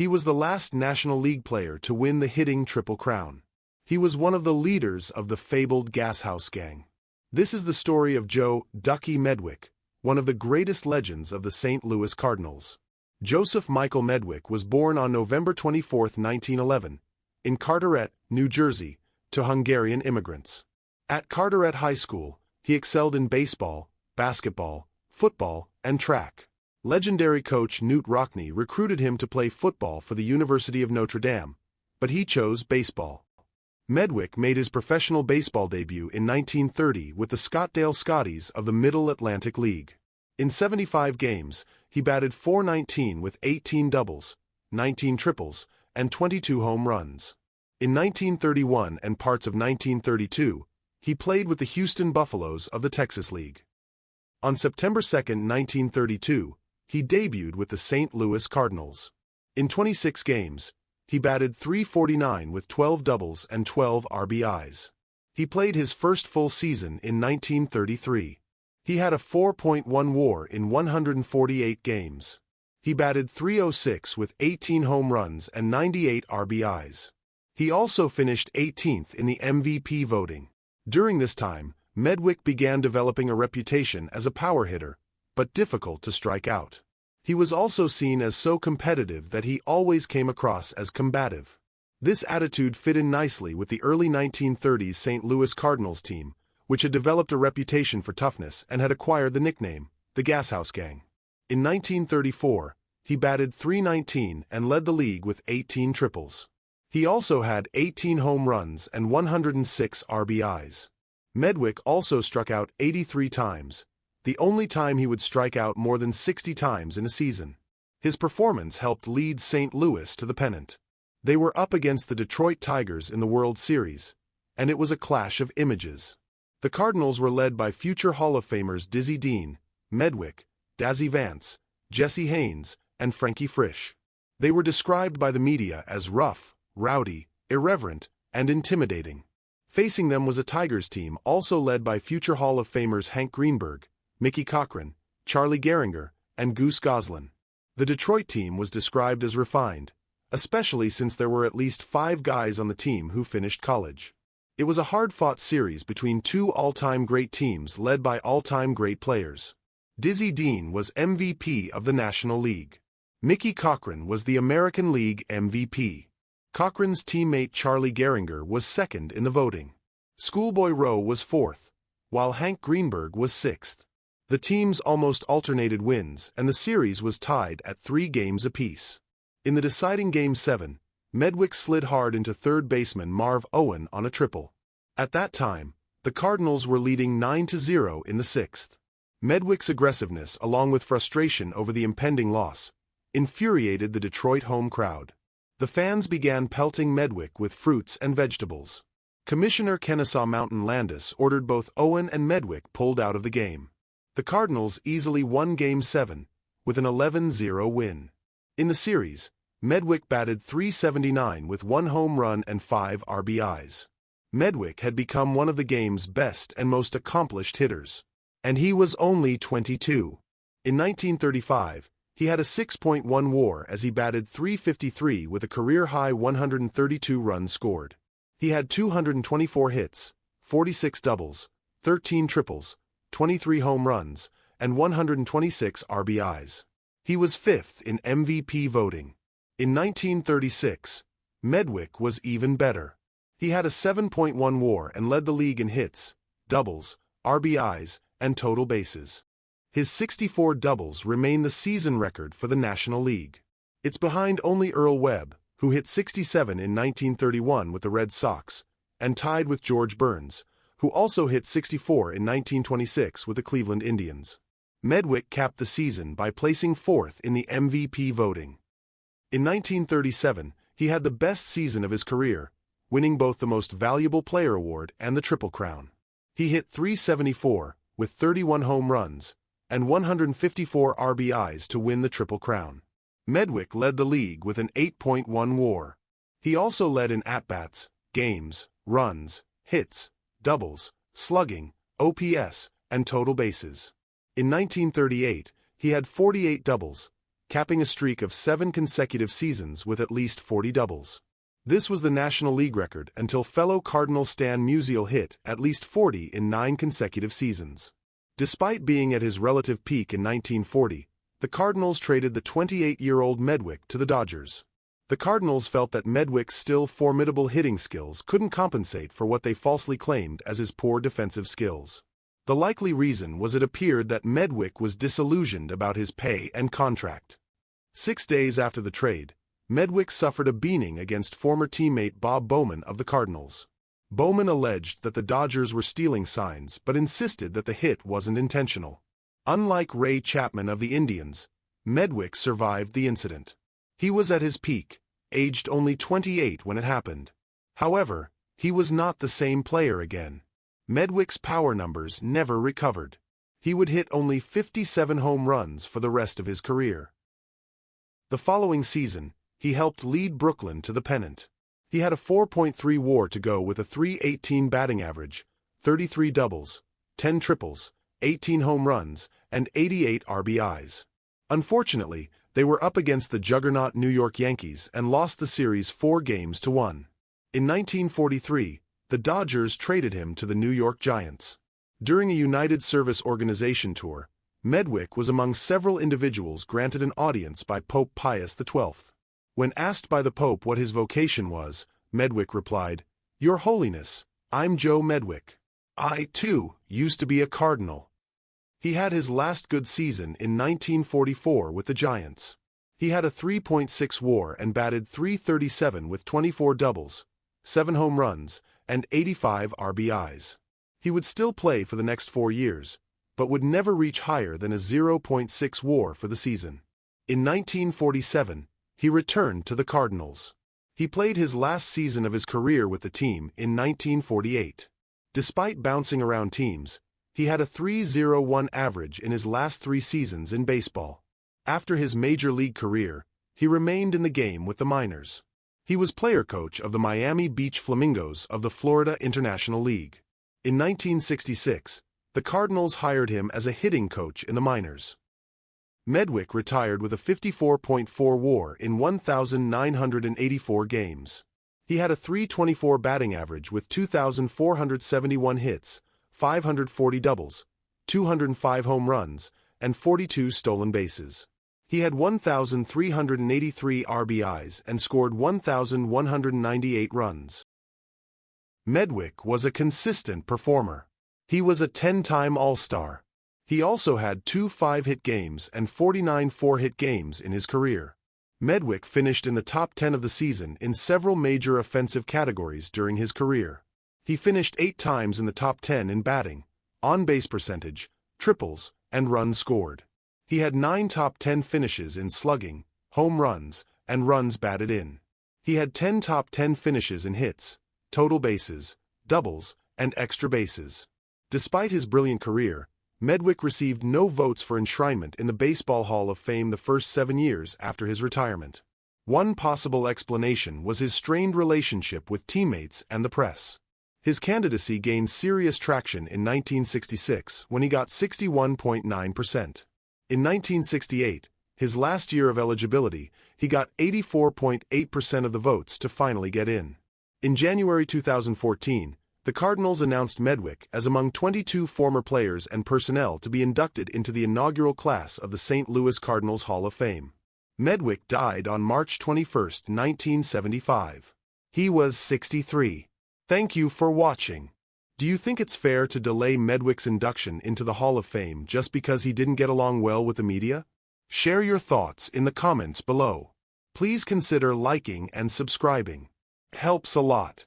He was the last National League player to win the hitting Triple Crown. He was one of the leaders of the fabled Gas House Gang. This is the story of Joe "Ducky" Medwick, one of the greatest legends of the St. Louis Cardinals. Joseph Michael Medwick was born on November 24, 1911, in Carteret, New Jersey, to Hungarian immigrants. At Carteret High School, he excelled in baseball, basketball, football, and track. Legendary coach Knute Rockne recruited him to play football for the University of Notre Dame, but he chose baseball. Medwick made his professional baseball debut in 1930 with the Scottsdale Scotties of the Middle Atlantic League. In 75 games, he batted .419 with 18 doubles, 19 triples, and 22 home runs. In 1931 and parts of 1932, he played with the Houston Buffaloes of the Texas League. On September 2, 1932, he debuted with the St. Louis Cardinals. In 26 games, he batted .349 with 12 doubles and 12 RBIs. He played his first full season in 1933. He had a 4.1 WAR in 148 games. He batted .306 with 18 home runs and 98 RBIs. He also finished 18th in the MVP voting. During this time, Medwick began developing a reputation as a power hitter, but difficult to strike out. He was also seen as so competitive that he always came across as combative. This attitude fit in nicely with the early 1930s St. Louis Cardinals team, which had developed a reputation for toughness and had acquired the nickname, the Gas House Gang. In 1934, he batted .319 and led the league with 18 triples. He also had 18 home runs and 106 RBIs. Medwick also struck out 83 times, the only time he would strike out more than 60 times in a season. His performance helped lead St. Louis to the pennant. They were up against the Detroit Tigers in the World Series, and it was a clash of images. The Cardinals were led by future Hall of Famers Dizzy Dean, Medwick, Dazzy Vance, Jesse Haynes, and Frankie Frisch. They were described by the media as rough, rowdy, irreverent, and intimidating. Facing them was a Tigers team also led by future Hall of Famers Hank Greenberg, Mickey Cochran, Charlie Gehringer, and Goose Goslin. The Detroit team was described as refined, especially since there were at least 5 guys on the team who finished college. It was a hard-fought series between two all-time great teams led by all-time great players. Dizzy Dean was MVP of the National League. Mickey Cochran was the American League MVP. Cochran's teammate Charlie Gehringer was second in the voting. Schoolboy Rowe was fourth, while Hank Greenberg was sixth. The teams almost alternated wins, and the series was tied at 3 games apiece. In the deciding Game 7, Medwick slid hard into third baseman Marv Owen on a triple. At that time, the Cardinals were leading 9-0 in the 6th. Medwick's aggressiveness, along with frustration over the impending loss, infuriated the Detroit home crowd. The fans began pelting Medwick with fruits and vegetables. Commissioner Kennesaw Mountain Landis ordered both Owen and Medwick pulled out of the game. The Cardinals easily won Game 7, with an 11-0 win. In the series, Medwick batted .379 with 1 home run and 5 RBIs. Medwick had become one of the game's best and most accomplished hitters. And he was only 22. In 1935, he had a 6.1 WAR as he batted .353 with a career-high 132 runs scored. He had 224 hits, 46 doubles, 13 triples, 23 home runs, and 126 RBIs. He was 5th in MVP voting. In 1936, Medwick was even better. He had a 7.1 WAR and led the league in hits, doubles, RBIs, and total bases. His 64 doubles remain the season record for the National League. It's behind only Earl Webb, who hit 67 in 1931 with the Red Sox, and tied with George Burns, who also hit 64 in 1926 with the Cleveland Indians. Medwick capped the season by placing 4th in the MVP voting. In 1937, he had the best season of his career, winning both the Most Valuable Player award and the Triple Crown. He hit .374 with 31 home runs and 154 RBIs to win the Triple Crown. Medwick led the league with an 8.1 WAR. He also led in at-bats, games, runs, hits, doubles, slugging, OPS, and total bases. In 1938, he had 48 doubles, capping a streak of 7 consecutive seasons with at least 40 doubles. This was the National League record until fellow Cardinal Stan Musial hit at least 40 in 9 consecutive seasons. Despite being at his relative peak in 1940, the Cardinals traded the 28-year-old Medwick to the Dodgers. The Cardinals felt that Medwick's still formidable hitting skills couldn't compensate for what they falsely claimed as his poor defensive skills. The likely reason was it appeared that Medwick was disillusioned about his pay and contract. 6 days after the trade, Medwick suffered a beating against former teammate Bob Bowman of the Cardinals. Bowman alleged that the Dodgers were stealing signs but insisted that the hit wasn't intentional. Unlike Ray Chapman of the Indians, Medwick survived the incident. He was at his peak, aged only 28 when it happened. However, he was not the same player again. Medwick's power numbers never recovered. He would hit only 57 home runs for the rest of his career. The following season, he helped lead Brooklyn to the pennant. He had a 4.3 WAR to go with a .318 batting average, 33 doubles, 10 triples, 18 home runs, and 88 RBIs. Unfortunately, they were up against the juggernaut New York Yankees and lost the series 4-1. In 1943, the Dodgers traded him to the New York Giants. During a United Service Organization tour, Medwick was among several individuals granted an audience by Pope Pius XII. When asked by the Pope what his vocation was, Medwick replied, "Your Holiness, I'm Joe Medwick. I, too, used to be a Cardinal." He had his last good season in 1944 with the Giants. He had a 3.6 WAR and batted .337 with 24 doubles, 7 home runs, and 85 RBIs. He would still play for the next 4 years, but would never reach higher than a 0.6 WAR for the season. In 1947, he returned to the Cardinals. He played his last season of his career with the team in 1948. Despite bouncing around teams, he had a .301 average in his last 3 seasons in baseball. After his major league career, he remained in the game with the minors. He was player coach of the Miami Beach Flamingos of the Florida International League. In 1966, the Cardinals hired him as a hitting coach in the minors. Medwick retired with a 54.4 WAR in 1,984 games. He had a .324 batting average with 2,471 hits, 540 doubles, 205 home runs, and 42 stolen bases. He had 1,383 RBIs and scored 1,198 runs. Medwick was a consistent performer. He was a 10-time All-Star. He also had 2 5-hit games and 49 4-hit games in his career. Medwick finished in the top 10 of the season in several major offensive categories during his career. He finished 8 times in the top 10 in batting, on-base percentage, triples, and runs scored. He had 9 top 10 finishes in slugging, home runs, and runs batted in. He had 10 top 10 finishes in hits, total bases, doubles, and extra bases. Despite his brilliant career, Medwick received no votes for enshrinement in the Baseball Hall of Fame the first 7 years after his retirement. One possible explanation was his strained relationship with teammates and the press. His candidacy gained serious traction in 1966 when he got 61.9%. In 1968, his last year of eligibility, he got 84.8% of the votes to finally get in. In January 2014, the Cardinals announced Medwick as among 22 former players and personnel to be inducted into the inaugural class of the St. Louis Cardinals Hall of Fame. Medwick died on March 21, 1975. He was 63. Thank you for watching. Do you think it's fair to delay Medwick's induction into the Hall of Fame just because he didn't get along well with the media? Share your thoughts in the comments below. Please consider liking and subscribing. Helps a lot.